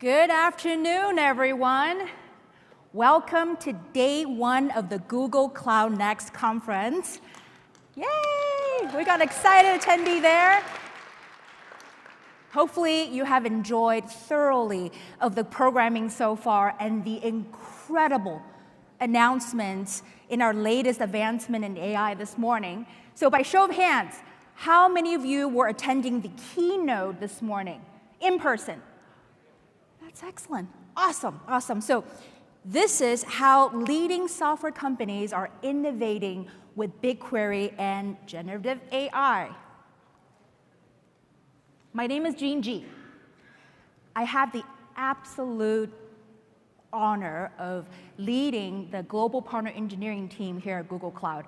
Good afternoon, everyone. Welcome to day one of the Google Cloud Next conference. Yay! We got an excited attendee there. Hopefully, you have enjoyed thoroughly of the programming so far and the incredible announcements in our latest advancement in AI this morning. So by show of hands, how many of you were attending the keynote this morning in person? That's excellent. Awesome, awesome. So this is how leading software companies are innovating with BigQuery and generative AI. My name is Jean G. I have the absolute honor of leading the global partner engineering team here at Google Cloud.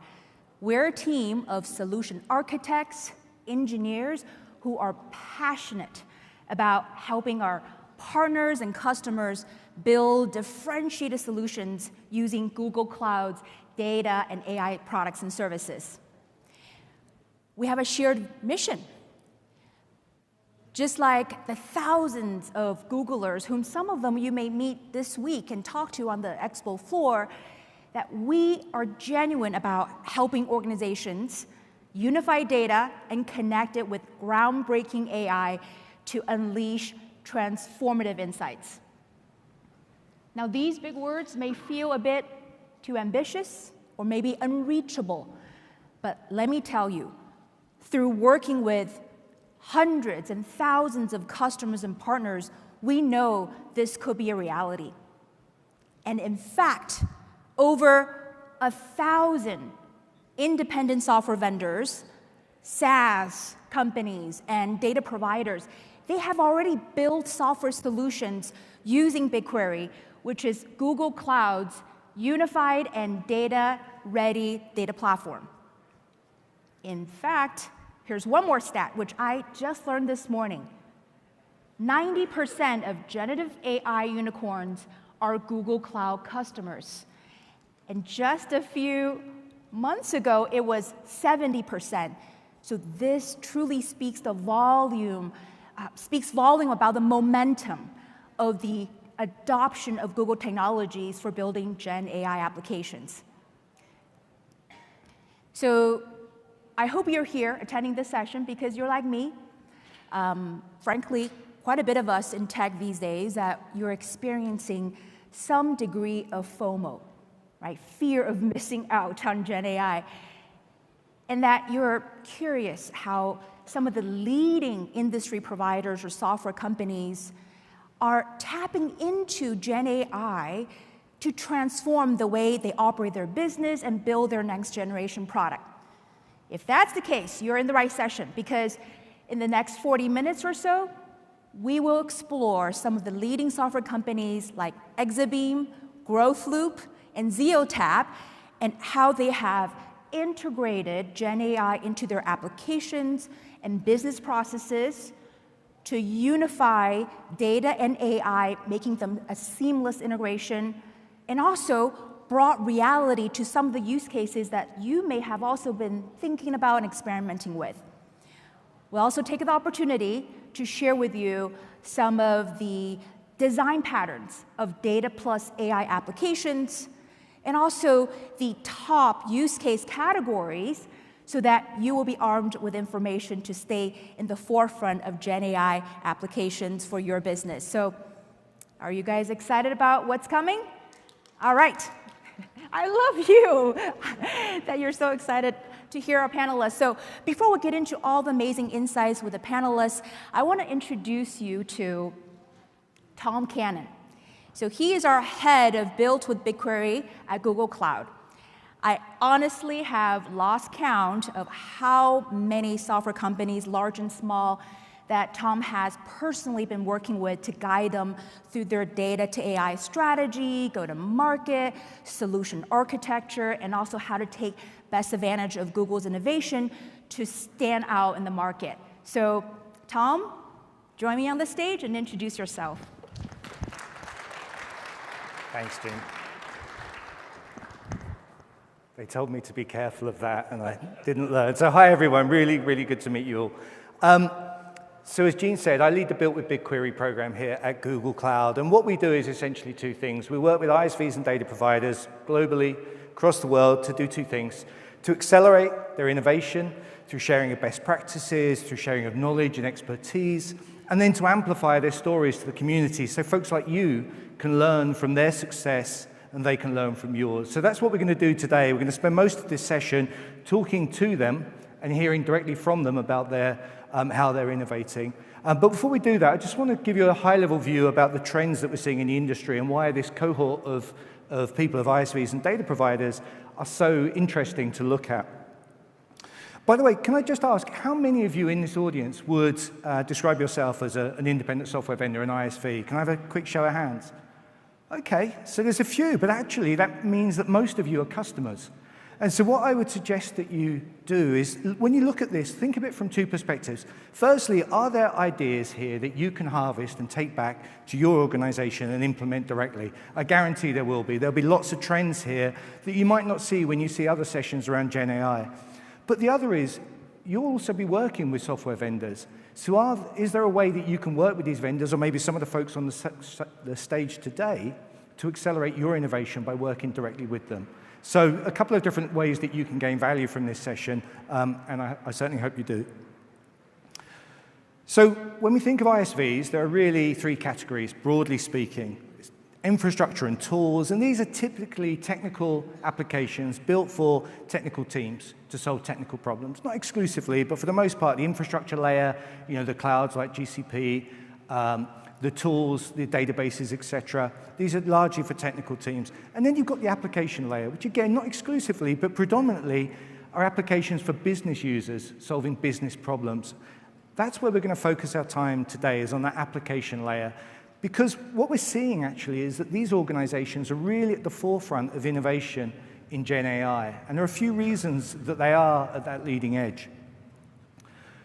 We're a team of solution architects, engineers who are passionate about helping our partners and customers build differentiated solutions using Google Cloud's data and AI products and services. We have a shared mission. Just like the thousands of Googlers, whom some of them you may meet this week and talk to on the expo floor, that we are genuine about helping organizations unify data and connect it with groundbreaking AI to unleash transformative insights. Now, these big words may feel a bit too ambitious or maybe unreachable, but let me tell you, through working with hundreds and thousands of customers and partners, we know this could be a reality. And in fact, over 1,000 independent software vendors, SaaS companies, and data providers, they have already built software solutions using BigQuery, which is Google Cloud's unified and data-ready data platform. In fact, here's one more stat, which I just learned this morning. 90% of generative AI unicorns are Google Cloud customers. And just a few months ago, it was 70%. So this truly speaks volume about the momentum of the adoption of Google technologies for building Gen AI applications. So I hope you're here attending this session because you're like me. Frankly, quite a bit of us in tech these days that you're experiencing some degree of FOMO, right? Fear of missing out on Gen AI. And that you're curious how some of the leading industry providers or software companies are tapping into Gen AI to transform the way they operate their business and build their next generation product. If that's the case, you're in the right session because in the next 40 minutes or so, we will explore some of the leading software companies like Exabeam, Growth Loop, and ZeoTap and how they have integrated Gen AI into their applications and business processes to unify data and AI, making them a seamless integration, and also brought reality to some of the use cases that you may have also been thinking about and experimenting with. We'll also take the opportunity to share with you some of the design patterns of data plus AI applications, and also the top use case categories so that you will be armed with information to stay in the forefront of Gen AI applications for your business. So are you guys excited about what's coming? All right. I love you that you're so excited to hear our panelists. So before we get into all the amazing insights with the panelists, I want to introduce you to Tom Cannon. So he is our head of Built with BigQuery at Google Cloud. I honestly have lost count of how many software companies, large and small, that Tom has personally been working with to guide them through their data to AI strategy, go-to-market, solution architecture, and also how to take best advantage of Google's innovation to stand out in the market. So Tom, join me on the stage and introduce yourself. Thanks, Jean. They told me to be careful of that, and I didn't learn. So hi, everyone. Really, really good to meet you all. So as Gene said, I lead the Built with BigQuery program here at Google Cloud. And what we do is essentially two things. We work with ISVs and data providers globally, across the world, to do two things. To accelerate their innovation through sharing of best practices, through sharing of knowledge and expertise, and then to amplify their stories to the community so folks like you can learn from their success and they can learn from yours. So that's what we're going to do today. We're going to spend most of this session talking to them and hearing directly from them about their how they're innovating. But before we do that, I just want to give you a high-level view about the trends that we're seeing in the industry and why this cohort of people, of ISVs and data providers, are so interesting to look at. By the way, can I just ask, how many of you in this audience would describe yourself as an independent software vendor, an ISV? Can I have a quick show of hands? Okay, so there's a few, but actually that means that most of you are customers. And so what I would suggest that you do is, when you look at this, think of it from two perspectives. Firstly, are there ideas here that you can harvest and take back to your organization and implement directly? I guarantee there will be. There'll be lots of trends here that you might not see when you see other sessions around Gen AI. But the other is, you'll also be working with software vendors. So is there a way that you can work with these vendors, or maybe some of the folks on the stage today, to accelerate your innovation by working directly with them? So a couple of different ways that you can gain value from this session, and I certainly hope you do. So when we think of ISVs, there are really three categories, broadly speaking. Infrastructure and tools, and these are typically technical applications built for technical teams to solve technical problems. Not exclusively, but for the most part, the infrastructure layer, the clouds like GCP, the tools, the databases, etc. These are largely for technical teams. And then you've got the application layer, which again, not exclusively, but predominantly are applications for business users solving business problems. That's where we're going to focus our time today, is on that application layer. Because what we're seeing actually is that these organizations are really at the forefront of innovation in Gen AI. And there are a few reasons that they are at that leading edge.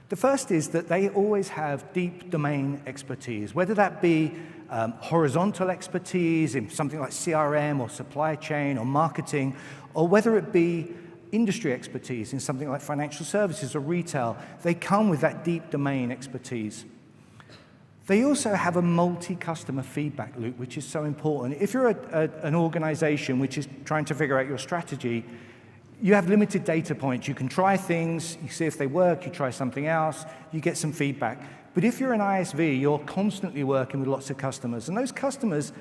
The first is that they always have deep domain expertise, whether that be horizontal expertise in something like CRM or supply chain or marketing, or whether it be industry expertise in something like financial services or retail. They come with that deep domain expertise. They also have a multi-customer feedback loop, which is so important. If you're an organization which is trying to figure out your strategy, you have limited data points. You can try things, you see if they work, you try something else, you get some feedback. But if you're an ISV, you're constantly working with lots of customers, and those customers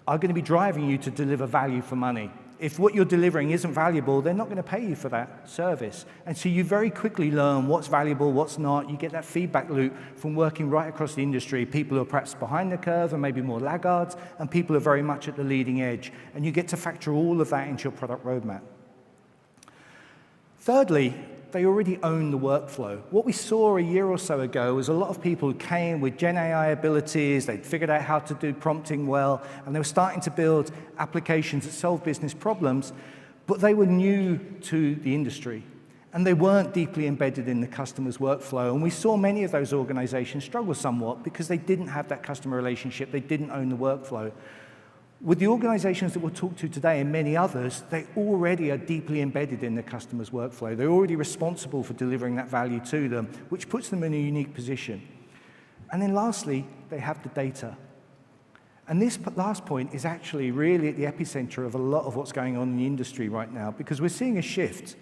are going to be driving you to deliver value for money. If what you're delivering isn't valuable, they're not going to pay you for that service. And so you very quickly learn what's valuable, what's not. You get that feedback loop from working right across the industry. People who are perhaps behind the curve and maybe more laggards, and people who are very much at the leading edge. And you get to factor all of that into your product roadmap. Thirdly, they already own the workflow. What we saw a year or so ago was a lot of people who came with Gen AI abilities, they'd figured out how to do prompting well, and they were starting to build applications that solve business problems, but they were new to the industry, and they weren't deeply embedded in the customer's workflow. And we saw many of those organizations struggle somewhat because they didn't have that customer relationship, they didn't own the workflow. With the organizations that we'll talk to today and many others, they already are deeply embedded in the customer's workflow. They're already responsible for delivering that value to them, which puts them in a unique position. And then lastly, they have the data. And this last point is actually really at the epicenter of a lot of what's going on in the industry right now, because we're seeing a shift.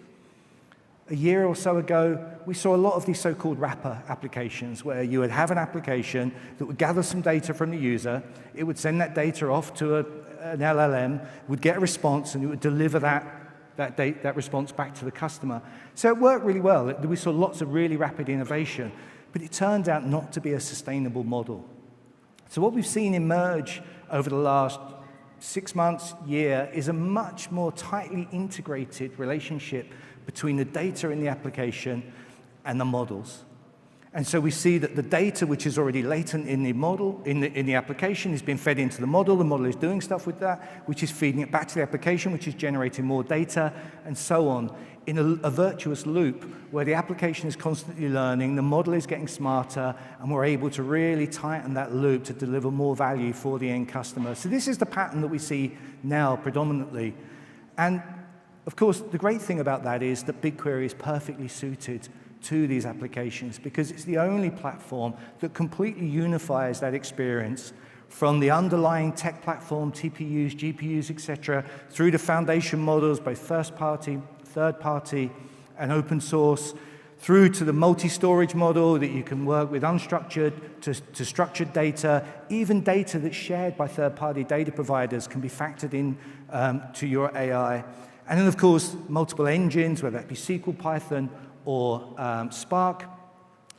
A year or so ago, we saw a lot of these so-called wrapper applications, where you would have an application that would gather some data from the user, it would send that data off to an LLM, would get a response, and it would deliver that response back to the customer. So it worked really well. We saw lots of really rapid innovation, but it turned out not to be a sustainable model. So what we've seen emerge over the last 6 months, year, is a much more tightly integrated relationship between the data in the application and the models. And so we see that the data, which is already latent in the model, in the application, is being fed into the model is doing stuff with that, which is feeding it back to the application, which is generating more data, and so on, in a virtuous loop where the application is constantly learning, the model is getting smarter, and we're able to really tighten that loop to deliver more value for the end customer. So this is the pattern that we see now predominantly. And of course, the great thing about that is that BigQuery is perfectly suited to these applications, because it's the only platform that completely unifies that experience from the underlying tech platform, TPUs, GPUs, etc., through to foundation models, both first-party, third-party, and open source, through to the multi-storage model that you can work with unstructured to structured data. Even data that's shared by third-party data providers can be factored in to your AI. And then, of course, multiple engines, whether that be SQL, Python, or Spark,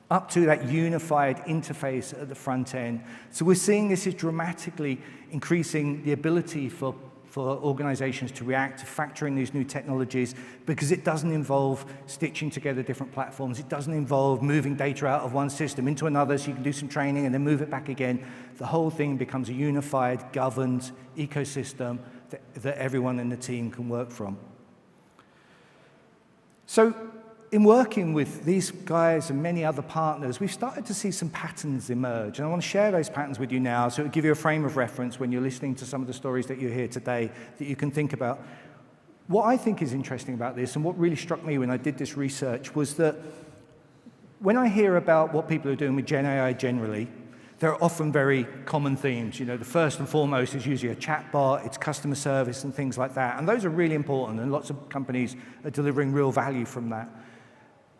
up to that unified interface at the front end. So we're seeing this is dramatically increasing the ability for organizations to react, to factor in these new technologies, because it doesn't involve stitching together different platforms. It doesn't involve moving data out of one system into another so you can do some training and then move it back again. The whole thing becomes a unified, governed ecosystem that everyone in the team can work from. So in working with these guys and many other partners, we've started to see some patterns emerge. And I want to share those patterns with you now so it'll give you a frame of reference when you're listening to some of the stories that you hear today that you can think about. What I think is interesting about this, and what really struck me when I did this research, was that when I hear about what people are doing with Gen AI generally, there are often very common themes. You know, the first and foremost is usually a chatbot, it's customer service and things like that. And those are really important, and lots of companies are delivering real value from that.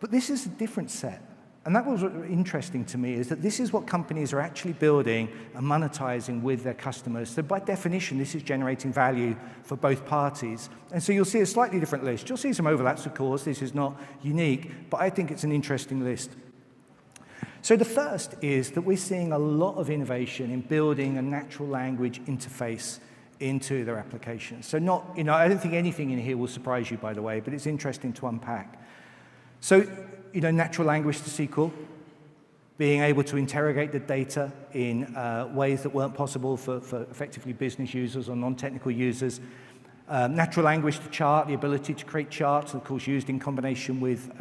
But this is a different set. And that was interesting to me, is that this is what companies are actually building and monetizing with their customers. So by definition, this is generating value for both parties. And so you'll see a slightly different list. You'll see some overlaps, of course. This is not unique, but I think it's an interesting list. So the first is that we're seeing a lot of innovation in building a natural language interface into their applications. So not, I don't think anything in here will surprise you, by the way, but it's interesting to unpack. So, natural language to SQL, being able to interrogate the data in ways that weren't possible for effectively business users or non-technical users. Natural language to chart, the ability to create charts, of course, used in combination with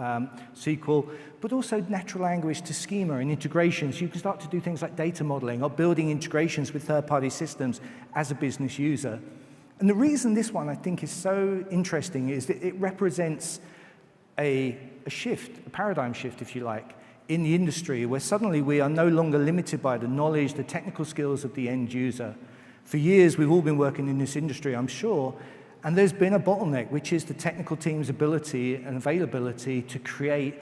SQL, but also natural language to schema and integrations. You can start to do things like data modeling or building integrations with third-party systems as a business user. And the reason this one I think is so interesting is that it represents a shift, a paradigm shift, if you like, in the industry, where suddenly we are no longer limited by the knowledge, the technical skills of the end user. For years, we've all been working in this industry, I'm sure, and there's been a bottleneck, which is the technical team's ability and availability to create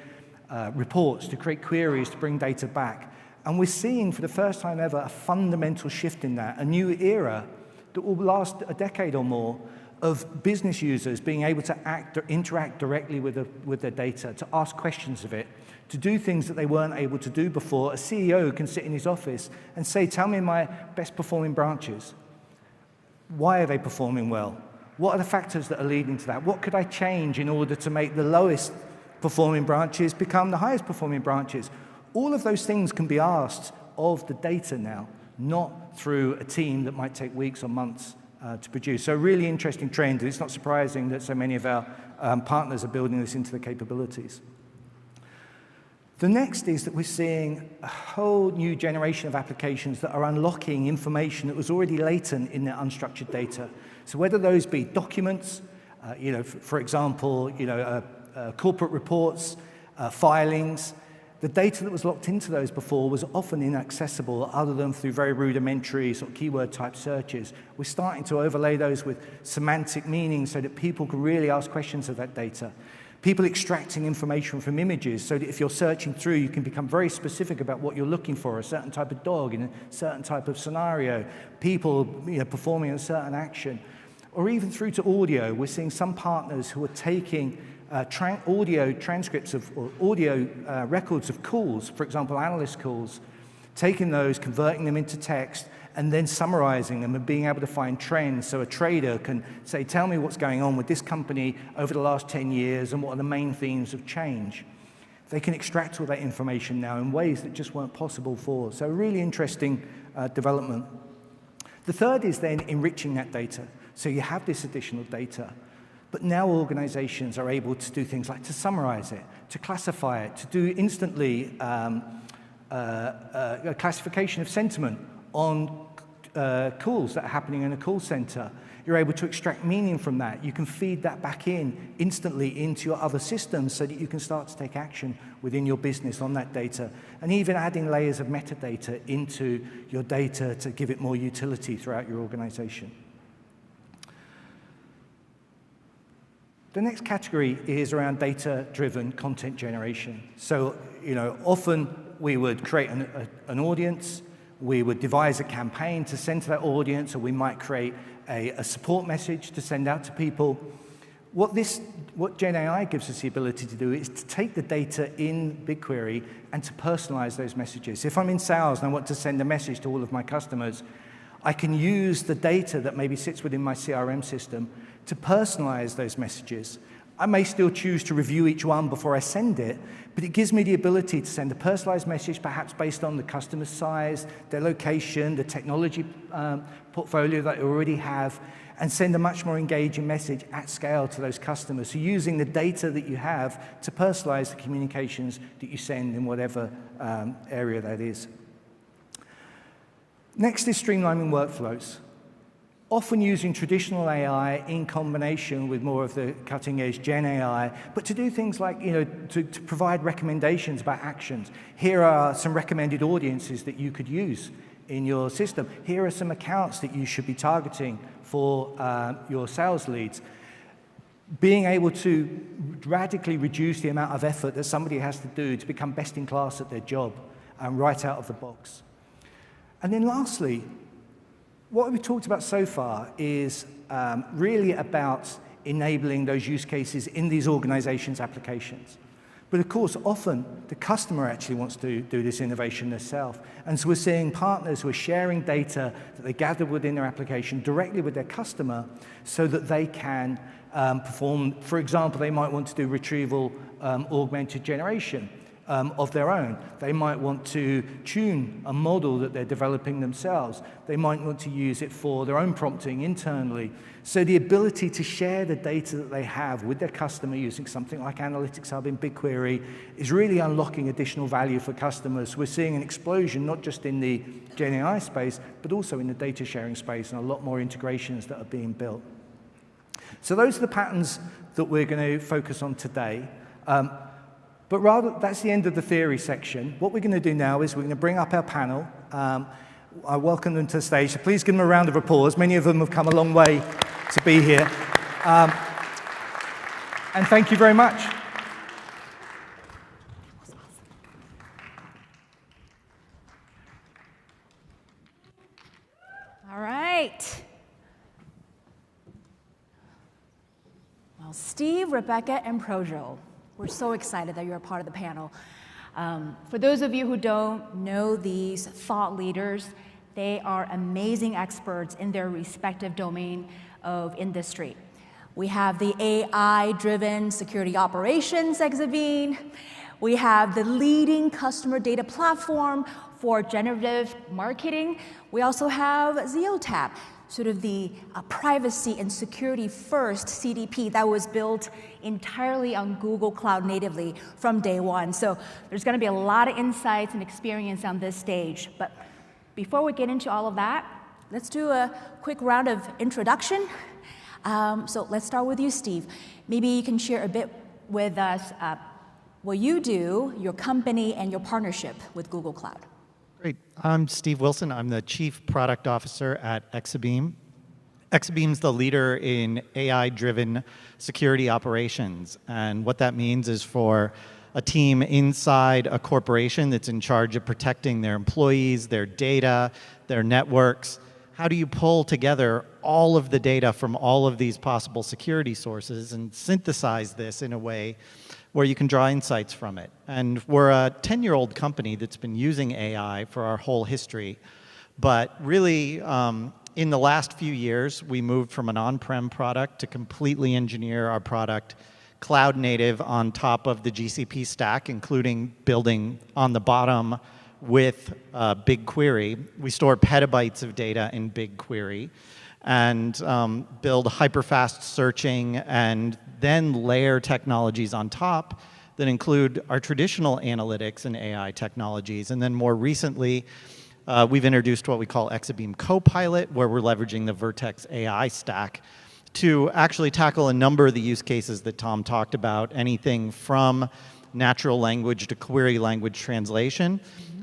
reports, to create queries, to bring data back. And we're seeing, for the first time ever, a fundamental shift in that, a new era that will last a decade or more, of business users being able to interact directly with their data, to ask questions of it, to do things that they weren't able to do before. A CEO can sit in his office and say, tell me my best performing branches. Why are they performing well? What are the factors that are leading to that? What could I change in order to make the lowest performing branches become the highest performing branches? All of those things can be asked of the data now, not through a team that might take weeks or months to produce. So a really interesting trend. It's not surprising that so many of our partners are building this into the capabilities. The next is that we're seeing a whole new generation of applications that are unlocking information that was already latent in their unstructured data. So whether those be documents, for example, corporate reports, filings, the data that was locked into those before was often inaccessible other than through very rudimentary sort of keyword type searches. We're starting to overlay those with semantic meaning so that people can really ask questions of that data. People extracting information from images so that if you're searching through, you can become very specific about what you're looking for, a certain type of dog in a certain type of scenario, people performing a certain action. Or even through to audio, we're seeing some partners who are taking audio transcripts or audio records of calls, for example, analyst calls, taking those, converting them into text, and then summarizing them and being able to find trends. So a trader can say, tell me what's going on with this company over the last 10 years and what are the main themes of change. They can extract all that information now in ways that just weren't possible before. So a really interesting development. The third is then enriching that data. So you have this additional data. But now organizations are able to do things like to summarize it, to classify it, to do instantly a classification of sentiment on calls that are happening in a call center. You're able to extract meaning from that. You can feed that back in instantly into your other systems so that you can start to take action within your business on that data, and even adding layers of metadata into your data to give it more utility throughout your organization. The next category is around data-driven content generation. So, often we would create an audience, we would devise a campaign to send to that audience, or we might create a support message to send out to people. What Gen AI gives us the ability to do is to take the data in BigQuery and to personalize those messages. If I'm in sales and I want to send a message to all of my customers, I can use the data that maybe sits within my CRM system to personalize those messages. I may still choose to review each one before I send it, but it gives me the ability to send a personalized message, perhaps based on the customer's size, their location, the technology portfolio that I already have, and send a much more engaging message at scale to those customers. So using the data that you have to personalize the communications that you send in whatever area that is. Next is streamlining workflows. Often using traditional AI in combination with more of the cutting-edge Gen AI, but to do things like, to provide recommendations about actions. Here are some recommended audiences that you could use in your system. Here are some accounts that you should be targeting for your sales leads. Being able to radically reduce the amount of effort that somebody has to do to become best in class at their job, right out of the box. And then lastly, what we've talked about so far is really about enabling those use cases in these organizations' applications. But of course, often the customer actually wants to do this innovation themselves. And so we're seeing partners who are sharing data that they gather within their application directly with their customer so that they can perform, for example, they might want to do retrieval augmented generation of their own. They might want to tune a model that they're developing themselves. They might want to use it for their own prompting internally. So the ability to share the data that they have with their customer using something like Analytics Hub in BigQuery is really unlocking additional value for customers. We're seeing an explosion, not just in the Gen AI space, but also in the data sharing space, and a lot more integrations that are being built. So those are the patterns that we're going to focus on today. But rather, that's the end of the theory section. What we're going to do now is we're going to bring up our panel. I welcome them to the stage. So please give them a round of applause. Many of them have come a long way to be here. And thank you very much. All right. Well, Steve, Rebecca, and Projo, we're so excited that you're a part of the panel. For those of you who don't know these thought leaders, they are amazing experts in their respective domain of industry. We have the AI-driven security operations exaVean. We have the leading customer data platform for generative marketing. We also have ZeoTap, sort of the privacy and security first CDP that was built entirely on Google Cloud natively from day one. So there's going to be a lot of insights and experience on this stage. But before we get into all of that, let's do a quick round of introduction. So let's start with you, Steve. Maybe you can share a bit with us what you do, your company, and your partnership with Google Cloud. Great. I'm Steve Wilson. I'm the Chief Product Officer at exaBeam. exaBeam's the leader in AI-driven security operations. And what that means is for a team inside a corporation that's in charge of protecting their employees, their data, their networks, how do you pull together all of the data from all of these possible security sources and synthesize this in a way where you can draw insights from it? And we're a 10-year-old company that's been using AI for our whole history. But really, in the last few years, we moved from an on-prem product to completely engineer our product cloud native on top of the GCP stack, including building on the bottom with BigQuery. We store petabytes of data in BigQuery and build hyperfast searching and then layer technologies on top that include our traditional analytics and AI technologies. And then more recently, we've introduced what we call Exabeam Copilot, where we're leveraging the Vertex AI stack to actually tackle a number of the use cases that Tom talked about, anything from natural language to query language translation,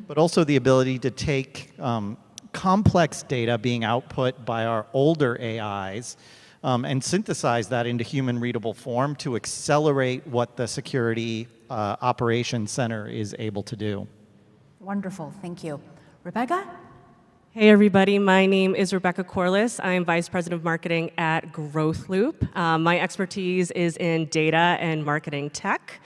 but also the ability to take complex data being output by our older AIs and synthesize that into human readable form to accelerate what the security operations center is able to do. Wonderful, thank you. Rebecca? Hey everybody, my name is Rebecca Corliss. I am Vice President of Marketing at Growth Loop. My expertise is in data and marketing tech.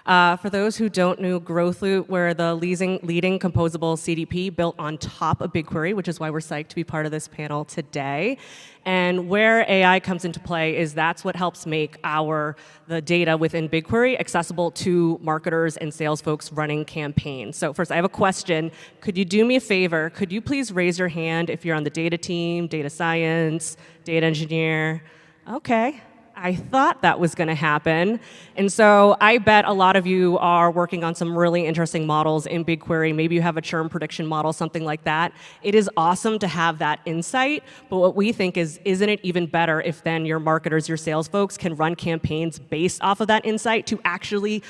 For those who don't know Growth Loop, we're the leading composable CDP built on top of BigQuery, which is why we're psyched to be part of this panel today. And where AI comes into play is that's what helps make the data within BigQuery accessible to marketers and sales folks running campaigns. So first, I have a question. Could you do me a favor? Could you please raise your hand if you're on the data team, data science, data engineer? Okay. I thought that was going to happen. And so I bet a lot of you are working on some really interesting models in BigQuery. Maybe you have a churn prediction model, something like that. It is awesome to have that insight, but what we think is, isn't it even better if then your marketers, your sales folks can run campaigns based off of that insight to actually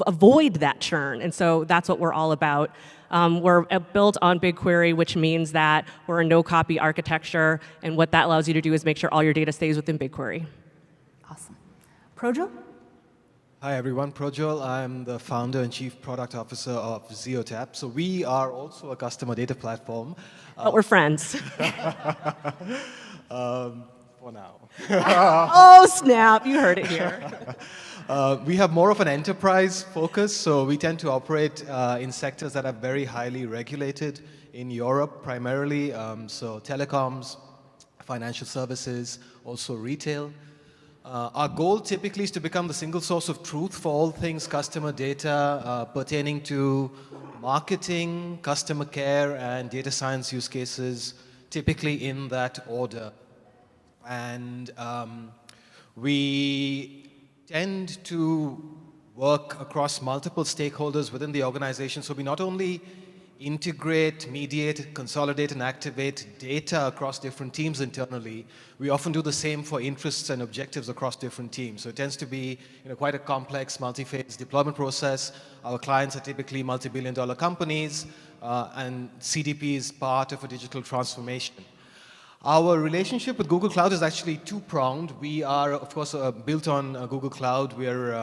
avoid that churn? And so that's what we're all about. We're built on BigQuery, which means that we're a no-copy architecture, and what that allows you to do is make sure all your data stays within BigQuery. Awesome. Projal? Hi everyone, Projal. I'm the founder and chief product officer of Zeotap. So we are also a customer data platform. But we're friends. For now. Oh snap, you heard it here. We have more of an enterprise focus, so we tend to operate in sectors that are very highly regulated in Europe primarily. So telecoms, financial services, also retail. Our goal typically is to become the single source of truth for all things customer data pertaining to marketing, customer care, and data science use cases, typically in that order. And we tend to work across multiple stakeholders within the organization. So we not only integrate, mediate, consolidate, and activate data across different teams internally, we often do the same for interests and objectives across different teams. So it tends to be quite a complex, multi-phase deployment process. Our clients are typically multi-billion-dollar companies, and CDP is part of a digital transformation. Our relationship with Google Cloud is actually two-pronged. We are, of course, built on Google Cloud. We're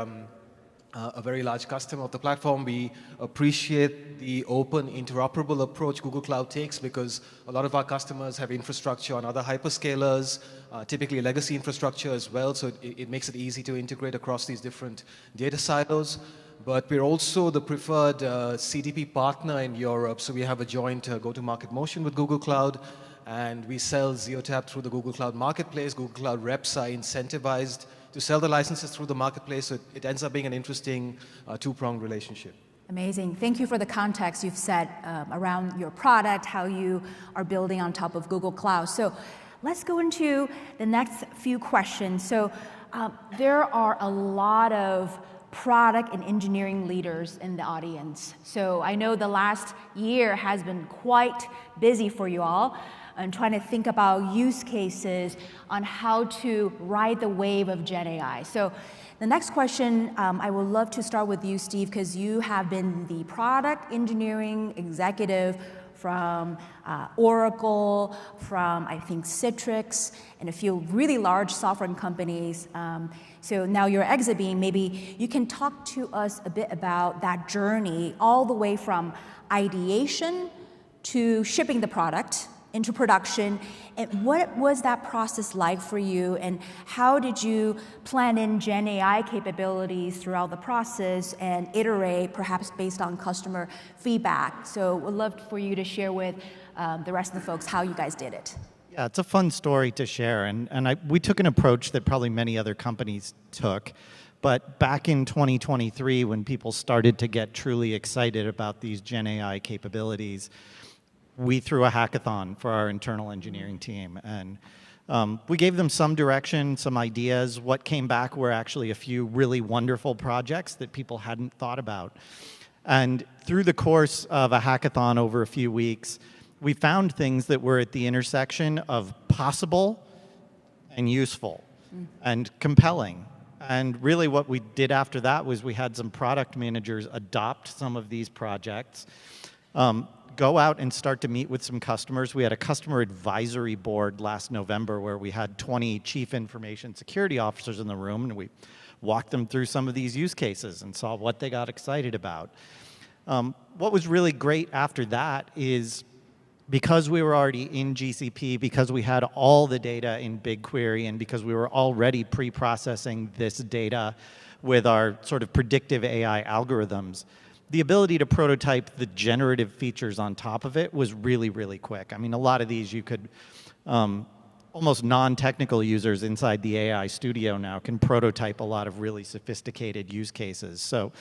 a very large customer of the platform. We appreciate the open, interoperable approach Google Cloud takes because a lot of our customers have infrastructure on other hyperscalers, typically legacy infrastructure as well, so it makes it easy to integrate across these different data silos. But we're also the preferred CDP partner in Europe, so we have a joint go-to-market motion with Google Cloud, and we sell Zeotap through the Google Cloud Marketplace. Google Cloud reps are incentivized to sell the licenses through the marketplace, so it ends up being an interesting two-pronged relationship. Amazing. Thank you for the context you've set around your product, how you are building on top of Google Cloud. So let's go into the next few questions. So there are a lot of product and engineering leaders in the audience. So I know the last year has been quite busy for you all, and trying to think about use cases on how to ride the wave of Gen AI. So the next question, I would love to start with you, Steve, because you have been the product engineering executive from Oracle, from, I think, Citrix, and a few really large software companies. So now you're at Exabeam. Maybe you can talk to us a bit about that journey all the way from ideation to shipping the product into production, and what was that process like for you, and how did you plan in Gen AI capabilities throughout the process and iterate, perhaps based on customer feedback? So we'd love for you to share with the rest of the folks how you guys did it. Yeah, it's a fun story to share, and we took an approach that probably many other companies took. But back in 2023, when people started to get truly excited about these Gen AI capabilities, we threw a hackathon for our internal engineering team, and we gave them some direction, some ideas. What came back were actually a few really wonderful projects that people hadn't thought about. And through the course of a hackathon over a few weeks, we found things that were at the intersection of possible and useful and compelling. And really what we did after that was we had some product managers adopt some of these projects, go out and start to meet with some customers. We had a customer advisory board last November where we had 20 chief information security officers in the room, and we walked them through some of these use cases and saw what they got excited about. What was really great after that is because we were already in GCP, because we had all the data in BigQuery, and because we were already pre-processing this data with our sort of predictive AI algorithms, the ability to prototype the generative features on top of it was really, really quick. I mean, a lot of these you could, almost non-technical users inside the AI studio now can prototype a lot of really sophisticated use cases. So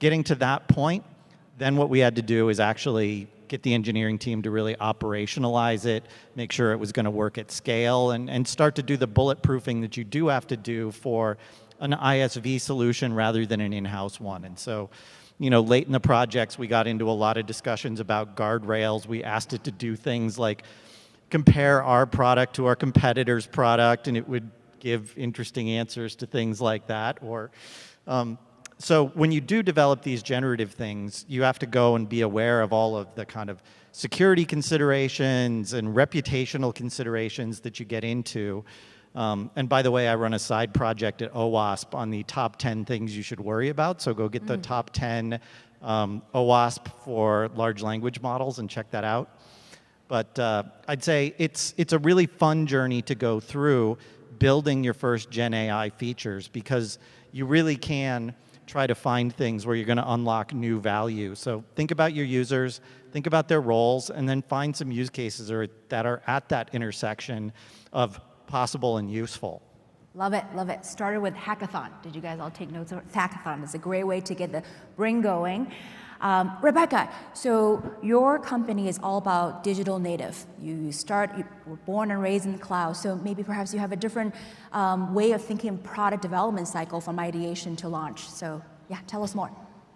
getting to that point, then what we had to do is actually get the engineering team to really operationalize it, make sure it was going to work at scale, and start to do the bulletproofing that you do have to do for an ISV solution rather than an in-house one. And so, you know, late in the projects, we got into a lot of discussions about guardrails. We asked it to do things like compare our product to our competitor's product, and it would give interesting answers to things like that. Or, so when you do develop these generative things, you have to go and be aware of all of the kind of security considerations and reputational considerations that you get into. And by the way, I run a side project at OWASP on the top 10 things you should worry about. So go get the top 10 OWASP for large language models and check that out. But I'd say it's a really fun journey to go through building your first Gen AI features, because you really can try to find things where you're going to unlock new value. So think about your users, think about their roles, and then find some use cases that are at that intersection of possible and useful. Love it, love it. Started with hackathon. Did you guys all take notes? Hackathon is a great way to get the brain going. Rebecca, so your company is all about digital native. You were born and raised in the cloud, so maybe perhaps you have a different way of thinking product development cycle from ideation to launch. So yeah, tell us more.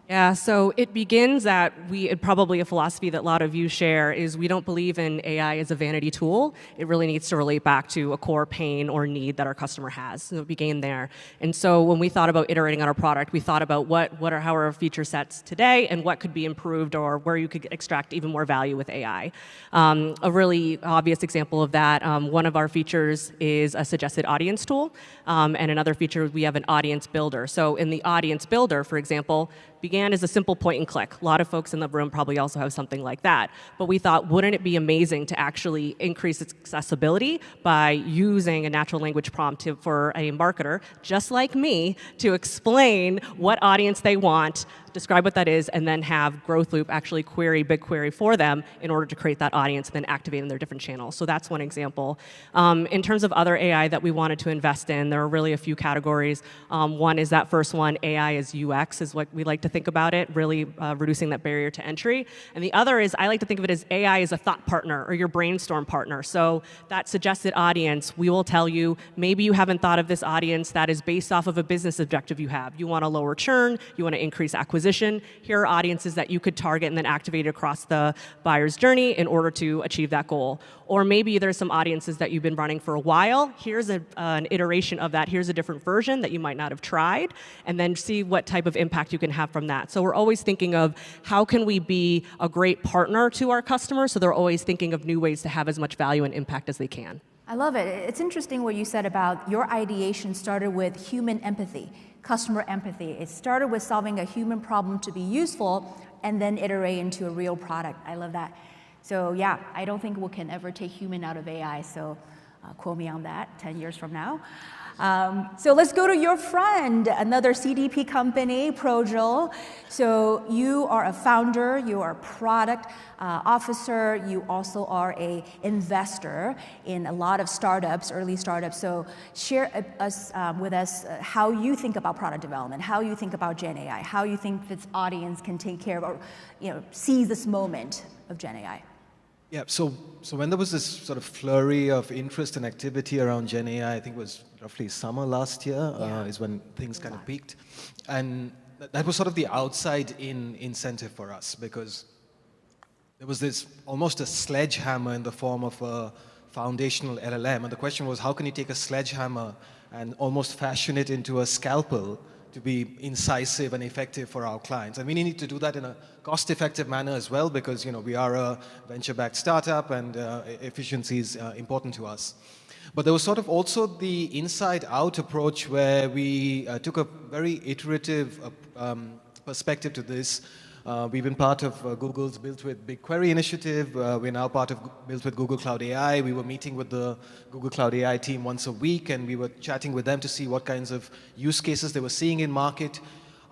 Yeah, so it begins at, probably a philosophy that a lot of you share is we don't believe in AI as a vanity tool. It really needs to relate back to a core pain or need that our customer has. So it began there. And so when we thought about iterating on our product, we thought about how are our feature sets today and what could be improved or where you could extract even more value with AI. A really obvious example of that, one of our features is a suggested audience tool, and another feature, we have an audience builder. So in the audience builder, for example, began as a simple point and click. A lot of folks in the room probably also have something like that. But we thought, wouldn't it be amazing to actually increase its accessibility by using a natural language prompt for a marketer, just like me, to explain what audience they want, describe what that is, and then have Growth Loop actually query BigQuery for them in order to create that audience and then activate in their different channels. So that's one example. In terms of other AI that we wanted to invest in, there are really a few categories. One is that first one, AI as UX is what we like to think about it, really reducing that barrier to entry. And the other is, I like to think of it as AI as a thought partner or your brainstorm partner. So that suggested audience, we will tell you, maybe you haven't thought of this audience that is based off of a business objective you have. You want to lower churn, you want to increase acquisition. Here are audiences that you could target and then activate across the buyer's journey in order to achieve that goal. Or maybe there's some audiences that you've been running for a while. Here's an iteration of that. Here's a different version that you might not have tried, and then see what type of impact you can have from that. So we're always thinking of how can we be a great partner to our customers, so they're always thinking of new ways to have as much value and impact as they can. I love it. It's interesting what you said about your ideation started with human empathy, customer empathy. It started with solving a human problem to be useful and then iterate into a real product. I love that. So yeah, I don't think we can ever take human out of AI, so quote me on that 10 years from now. So let's go to your friend, another CDP company, Progil. So you are a founder, you are a product officer, you also are an investor in a lot of startups, early startups. So share with us how you think about product development, how you think about Gen AI, how you think this audience can take care of or seize this moment of Gen AI. Yeah, so when there was this sort of flurry of interest and activity around Gen AI, I think it was roughly summer last year, is when things kind of peaked. And that was sort of the outside-in incentive for us, because there was this almost a sledgehammer in the form of a foundational LLM. And the question was, how can you take a sledgehammer and almost fashion it into a scalpel to be incisive and effective for our clients? And we need to do that in a cost-effective manner as well, because we are a venture-backed startup, and efficiency is important to us. But there was sort of also the inside-out approach, where we took a very iterative perspective to this. We've been part of Google's Built with BigQuery initiative. We're now part of Built with Google Cloud AI. We were meeting with the Google Cloud AI team once a week, and we were chatting with them to see what kinds of use cases they were seeing in market.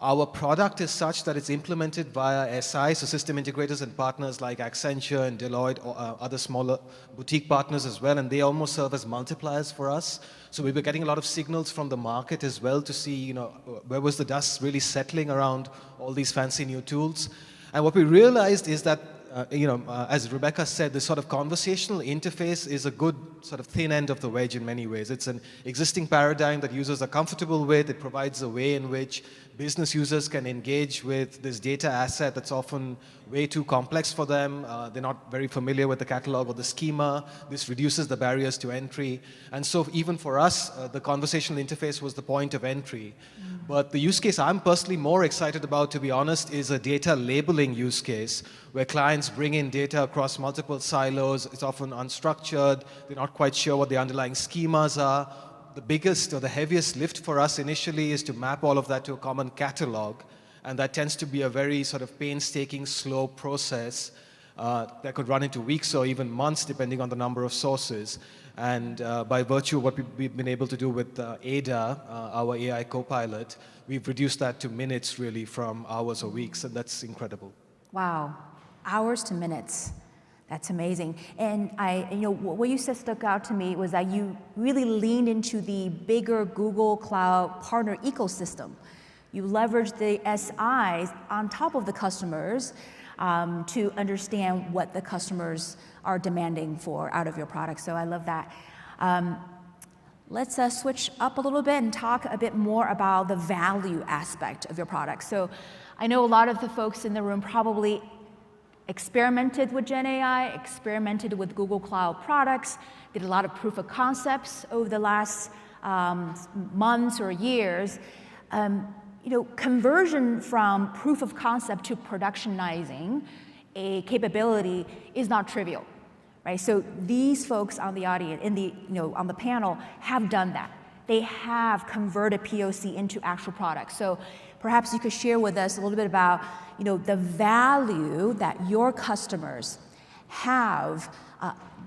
Our product is such that it's implemented via SI, so system integrators and partners like Accenture and Deloitte, or other smaller boutique partners as well, and they almost serve as multipliers for us. So we were getting a lot of signals from the market as well to see, where was the dust really settling around all these fancy new tools. And what we realized is that, as Rebecca said, this sort of conversational interface is a good sort of thin end of the wedge in many ways. It's an existing paradigm that users are comfortable with. It provides a way in which business users can engage with this data asset that's often way too complex for them. They're not very familiar with the catalog or the schema. This reduces the barriers to entry. And so even for us, the conversational interface was the point of entry. But the use case I'm personally more excited about, to be honest, is a data labeling use case, where clients bring in data across multiple silos. It's often unstructured. They're not quite sure what the underlying schemas are. The biggest or the heaviest lift for us initially is to map all of that to a common catalog. And that tends to be a very sort of painstaking, slow process that could run into weeks or even months, depending on the number of sources. And by virtue of what we've been able to do with Ada, our AI co-pilot, we've reduced that to minutes, really, from hours or weeks, and that's incredible. Wow, hours to minutes. That's amazing. And what you said stuck out to me was that you really leaned into the bigger Google Cloud partner ecosystem. You leveraged the SIs on top of the customers to understand what the customers are demanding for out of your product. So I love that. Let's switch up a little bit and talk a bit more about the value aspect of your product. So I know a lot of the folks in the room probably experimented with Gen AI, experimented with Google Cloud products, did a lot of proof of concepts over the last months or years. Conversion from proof of concept to productionizing a capability is not trivial, right? So these folks on the audience, on the panel, have done that. They have converted POC into actual products. So perhaps you could share with us a little bit about, the value that your customers have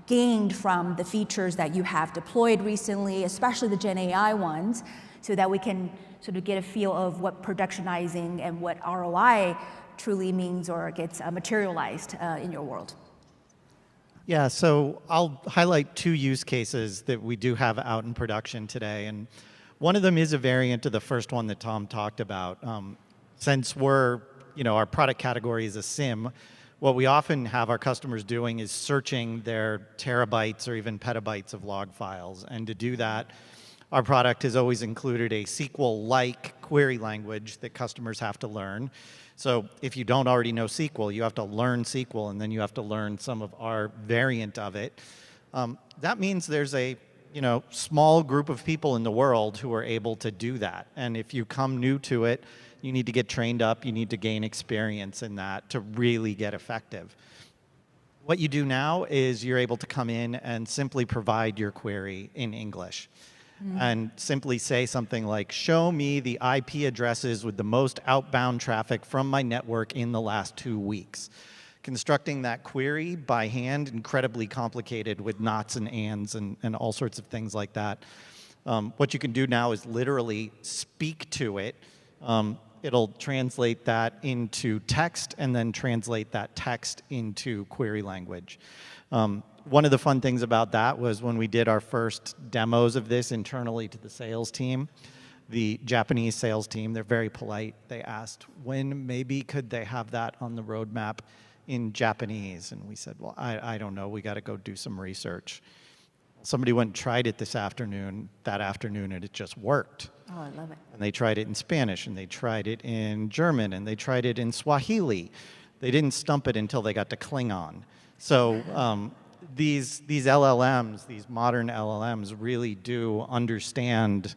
gained from the features that you have deployed recently, especially the Gen AI ones, so that we can sort of get a feel of what productionizing and what ROI truly means or gets materialized in your world. Yeah, so I'll highlight two use cases that we do have out in production today. And one of them is a variant of the first one that Tom talked about. Since our product category is a SIM, what we often have our customers doing is searching their terabytes or even petabytes of log files. And to do that, our product has always included a SQL-like query language that customers have to learn. So if you don't already know SQL, you have to learn SQL, and then you have to learn some of our variant of it. That means there's a small group of people in the world who are able to do that. And if you come new to it, you need to get trained up, you need to gain experience in that to really get effective. What you do now is you're able to come in and simply provide your query in English. And simply say something like, show me the IP addresses with the most outbound traffic from my network in the last 2 weeks. Constructing that query by hand, incredibly complicated with knots and ands and all sorts of things like that. What you can do now is literally speak to it. It'll translate that into text and then translate that text into query language. One of the fun things about that was when we did our first demos of this internally to the sales team, the Japanese sales team, they're very polite. They asked when maybe could they have that on the roadmap in Japanese? And we said, well, I don't know. We got to go do some research. Somebody went and tried it that afternoon, and it just worked. Oh, I love it. And they tried it in Spanish, and they tried it in German, and they tried it in Swahili. They didn't stump it until they got to Klingon. So these LLMs, these modern LLMs, really do understand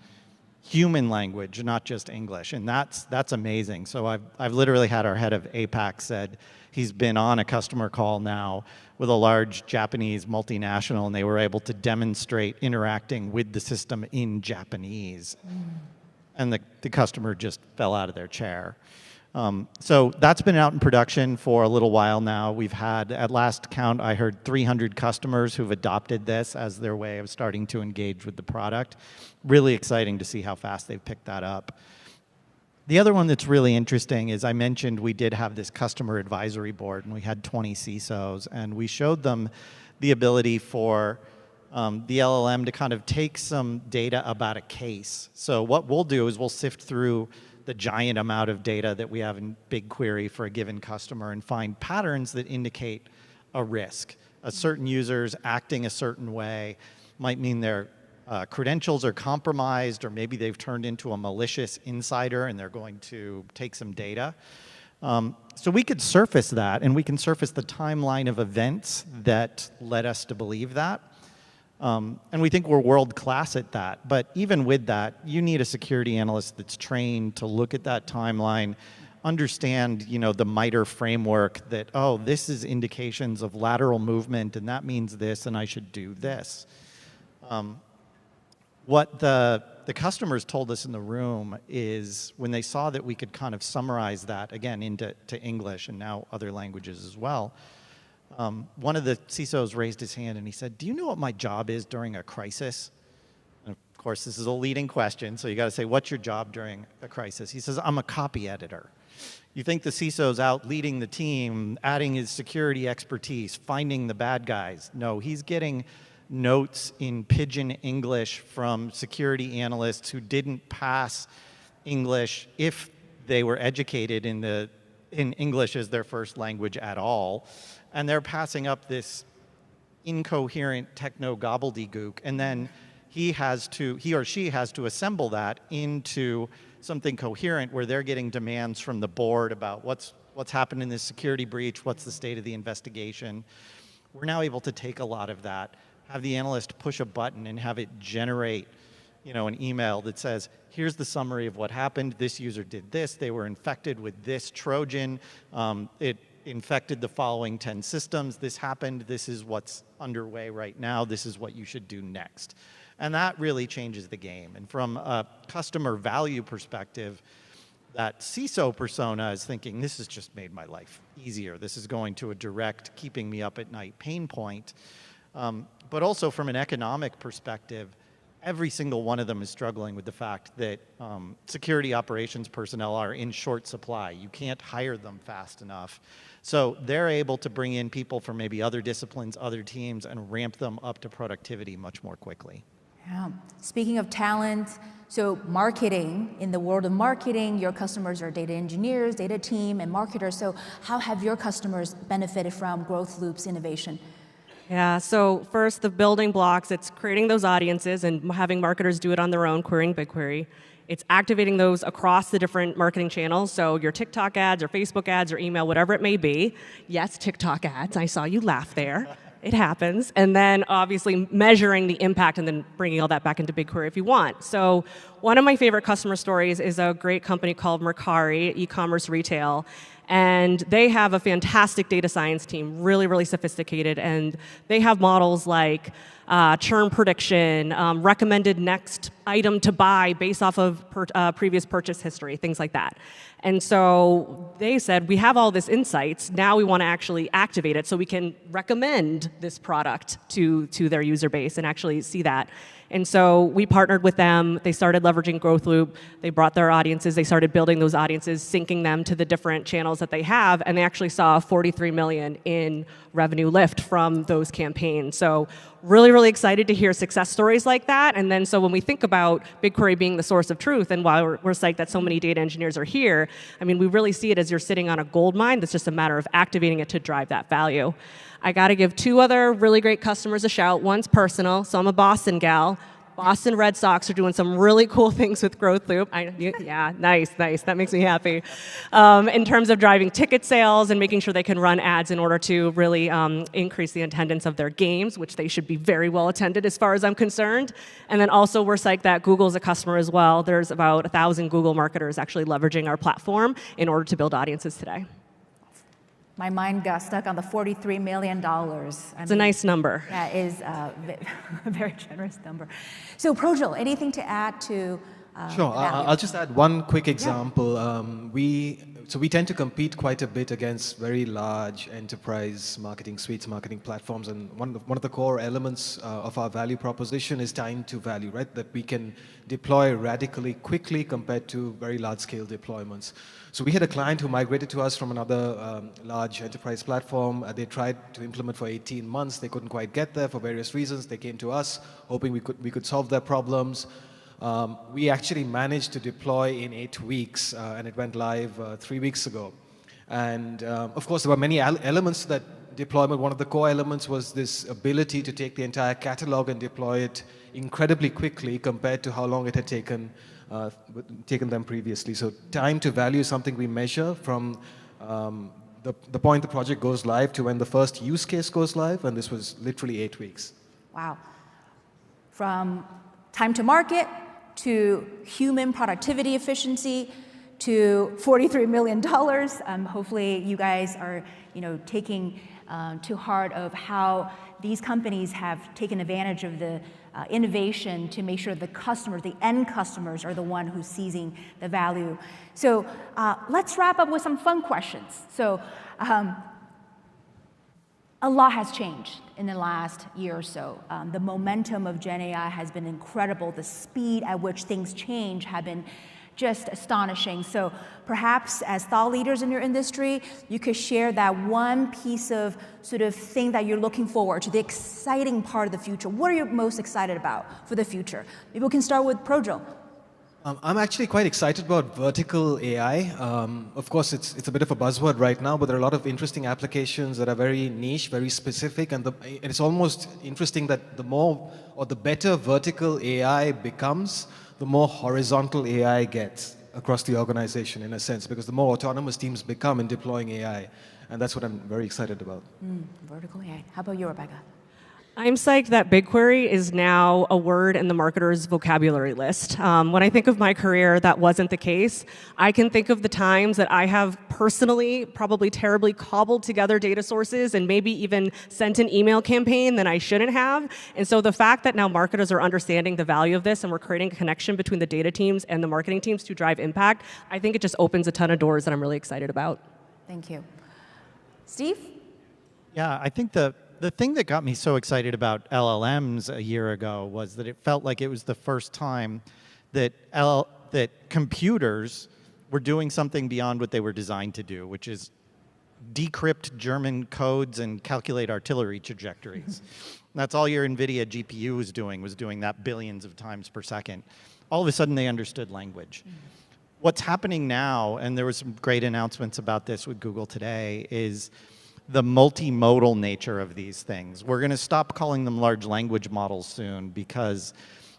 human language, not just English, and that's amazing. So I've literally had our head of APAC said he's been on a customer call now with a large Japanese multinational, and they were able to demonstrate interacting with the system in Japanese. And the customer just fell out of their chair. So that's been out in production for a little while now. We've had, at last count, I heard 300 customers who've adopted this as their way of starting to engage with the product. Really exciting to see how fast they've picked that up. The other one that's really interesting is I mentioned we did have this customer advisory board, and we had 20 CISOs, and we showed them the ability for the LLM to kind of take some data about a case. So what we'll do is we'll sift through the giant amount of data that we have in BigQuery for a given customer and find patterns that indicate a risk. A certain user's acting a certain way might mean their credentials are compromised, or maybe they've turned into a malicious insider and they're going to take some data. So we could surface that, and we can surface the timeline of events that led us to believe that. And we think we're world-class at that. But even with that, you need a security analyst that's trained to look at that timeline, understand, the MITRE framework that, oh, this is indications of lateral movement, and that means this, and I should do this. What the customers told us in the room is when they saw that we could kind of summarize that, again, into English and now other languages as well, one of the CISOs raised his hand and he said, "Do you know what my job is during a crisis?" And of course, this is a leading question, so you got to say, what's your job during a crisis? He says, "I'm a copy editor." You think the CISO's out leading the team, adding his security expertise, finding the bad guys. No, he's getting notes in pidgin English from security analysts who didn't pass English if they were educated in English as their first language at all. And they're passing up this incoherent techno gobbledygook, and then he or she has to assemble that into something coherent where they're getting demands from the board about what's happened in this security breach, what's the state of the investigation. We're now able to take a lot of that, have the analyst push a button and have it generate an email that says, here's the summary of what happened. This user did this. They were infected with this Trojan. It infected the following 10 systems. This happened. This is what's underway right now. This is what you should do next. And that really changes the game. And from a customer value perspective, that CISO persona is thinking, this has just made my life easier. This is going to a direct keeping me up at night pain point. But also from an economic perspective, every single one of them is struggling with the fact that security operations personnel are in short supply. You can't hire them fast enough. So they're able to bring in people from maybe other disciplines, other teams, and ramp them up to productivity much more quickly. Yeah. Speaking of talent, so marketing, in the world of marketing, your customers are data engineers, data team, and marketers. So how have your customers benefited from Growth Loop's innovation? Yeah, so first, the building blocks, it's creating those audiences and having marketers do it on their own, querying BigQuery. It's activating those across the different marketing channels, so your TikTok ads or Facebook ads or email, whatever it may be. Yes, TikTok ads, I saw you laugh there. It happens. And then obviously measuring the impact and then bringing all that back into BigQuery if you want. So one of my favorite customer stories is a great company called Mercari, e-commerce retail. And they have a fantastic data science team, really, really sophisticated. And they have models like churn prediction, recommended next item to buy based off of previous purchase history, things like that. And so they said, we have all this insights. Now we want to actually activate it so we can recommend this product to their user base and actually see that. And so we partnered with them. They started leveraging Growth Loop. They brought their audiences. They started building those audiences, syncing them to the different channels that they have. And they actually saw $43 million in revenue lift from those campaigns. So really, really excited to hear success stories like that. And then so when we think about BigQuery being the source of truth, and while we're psyched that so many data engineers are here, I mean, we really see it as you're sitting on a gold mine. That's just a matter of activating it to drive that value. I got to give two other really great customers a shout. One's personal, so I'm a Boston gal. Boston Red Sox are doing some really cool things with Growth Loop. Yeah, nice. That makes me happy. In terms of driving ticket sales and making sure they can run ads in order to really increase the attendance of their games, which they should be very well attended as far as I'm concerned. And then also we're psyched that Google's a customer as well. There's about 1,000 Google marketers actually leveraging our platform in order to build audiences today. My mind got stuck on the $43 million. It's a nice number. That is a very generous number. So, Projal, anything to add to Sure, I'll just add one quick example. Yeah. We tend to compete quite a bit against very large enterprise marketing suites, marketing platforms, and one of the core elements of our value proposition is time to value, right? That we can deploy radically quickly compared to very large-scale deployments. So we had a client who migrated to us from another large enterprise platform. They tried to implement for 18 months. They couldn't quite get there for various reasons. They came to us, hoping we could solve their problems. We actually managed to deploy in 8 weeks, and it went live 3 weeks ago. And of course, there were many elements to that deployment. One of the core elements was this ability to take the entire catalog and deploy it incredibly quickly compared to how long it had taken them previously. So time to value is something we measure from the point the project goes live to when the first use case goes live, and this was literally 8 weeks. Wow. From time to market to human productivity efficiency to $43 million. Hopefully you guys are taking to heart of how these companies have taken advantage of the innovation to make sure the customers, the end customers, are the one who's seizing the value. So let's wrap up with some fun questions. So a lot has changed in the last year or so. The momentum of Gen AI has been incredible. The speed at which things change have been just astonishing. So perhaps as thought leaders in your industry, you could share that one piece of sort of thing that you're looking forward to, the exciting part of the future. What are you most excited about for the future? Maybe we can start with Projal. I'm actually quite excited about vertical AI. Of course, it's a bit of a buzzword right now, but there are a lot of interesting applications that are very niche, very specific, and it's almost interesting that the more or the better vertical AI becomes, the more horizontal AI gets across the organization, in a sense, because the more autonomous teams become in deploying AI, and that's what I'm very excited about. Vertical AI. How about you, Rebecca? I'm psyched that BigQuery is now a word in the marketer's vocabulary list. When I think of my career, that wasn't the case. I can think of the times that I have personally, probably terribly cobbled together data sources and maybe even sent an email campaign that I shouldn't have. And so the fact that now marketers are understanding the value of this and we're creating a connection between the data teams and the marketing teams to drive impact, I think it just opens a ton of doors that I'm really excited about. Thank you. Steve? Yeah, I think the thing that got me so excited about LLMs a year ago was that it felt like it was the first time that computers were doing something beyond what they were designed to do, which is decrypt German codes and calculate artillery trajectories. That's all your NVIDIA GPU was doing that billions of times per second. All of a sudden, they understood language. What's happening now, and there was some great announcements about this with Google today, is the multimodal nature of these things. We're going to stop calling them large language models soon because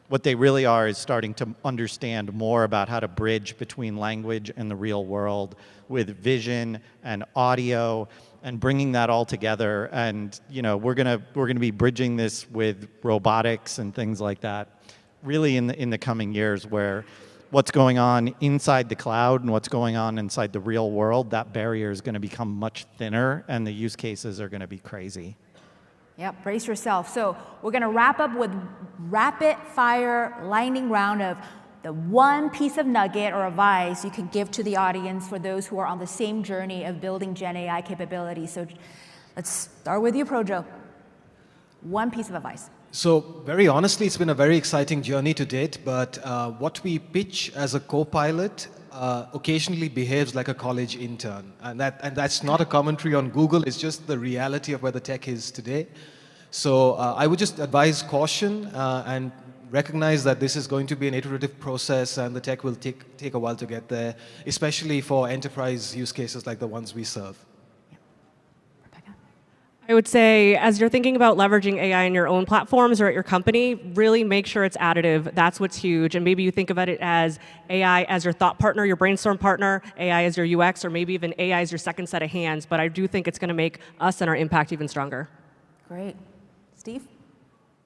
what they really are is starting to understand more about how to bridge between language and the real world with vision and audio and bringing that all together. And we're going to be bridging this with robotics and things like that really in the coming years, where what's going on inside the cloud and what's going on inside the real world, that barrier is going to become much thinner and the use cases are going to be crazy. Yep, brace yourself. So we're going to wrap up with rapid fire lightning round of the one piece of nugget or advice you can give to the audience for those who are on the same journey of building Gen AI capabilities. So let's start with you, Projal. One piece of advice. So very honestly, it's been a very exciting journey to date, but what we pitch as a co-pilot occasionally behaves like a college intern. And that's not a commentary on Google, it's just the reality of where the tech is today. So I would just advise caution and recognize that this is going to be an iterative process and the tech will take a while to get there, especially for enterprise use cases like the ones we serve. I would say, as you're thinking about leveraging AI in your own platforms or at your company, really make sure it's additive. That's what's huge. And maybe you think about it as AI as your thought partner, your brainstorm partner, AI as your UX, or maybe even AI as your second set of hands. But I do think it's going to make us and our impact even stronger. Great. Steve?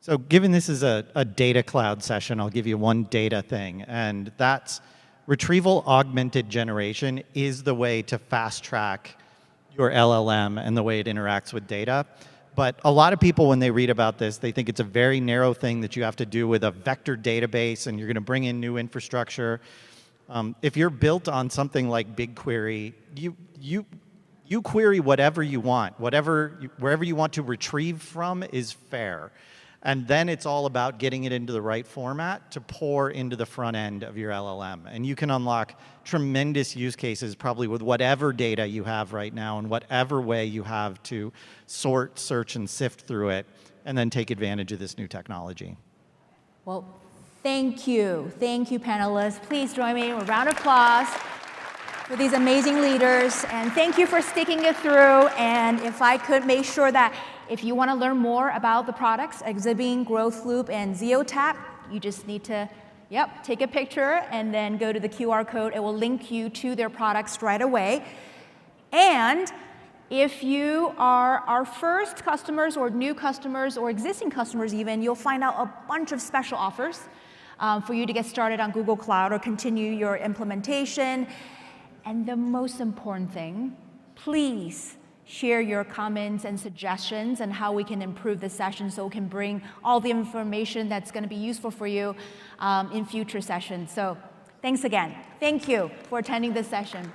So given this is a data cloud session, I'll give you one data thing, and that's retrieval augmented generation is the way to fast track your LLM and the way it interacts with data. But a lot of people, when they read about this, they think it's a very narrow thing that you have to do with a vector database and you're going to bring in new infrastructure. If you're built on something like BigQuery, you query whatever you want, wherever you want to retrieve from is fair. And then it's all about getting it into the right format to pour into the front end of your LLM. And you can unlock tremendous use cases probably with whatever data you have right now and whatever way you have to sort, search, and sift through it, and then take advantage of this new technology. Well, thank you. Thank you, panelists. Please join me in a round of applause for these amazing leaders. And thank you for sticking it through. And if I could make sure that if you want to learn more about the products, Exabeam, Growth Loop, and ZeoTap, you just need to, take a picture and then go to the QR code. It will link you to their products right away. And if you are our first customers or new customers or existing customers even, you'll find out a bunch of special offers for you to get started on Google Cloud or continue your implementation. And the most important thing, please share your comments and suggestions and how we can improve this session so we can bring all the information that's going to be useful for you in future sessions. So thanks again. Thank you for attending this session.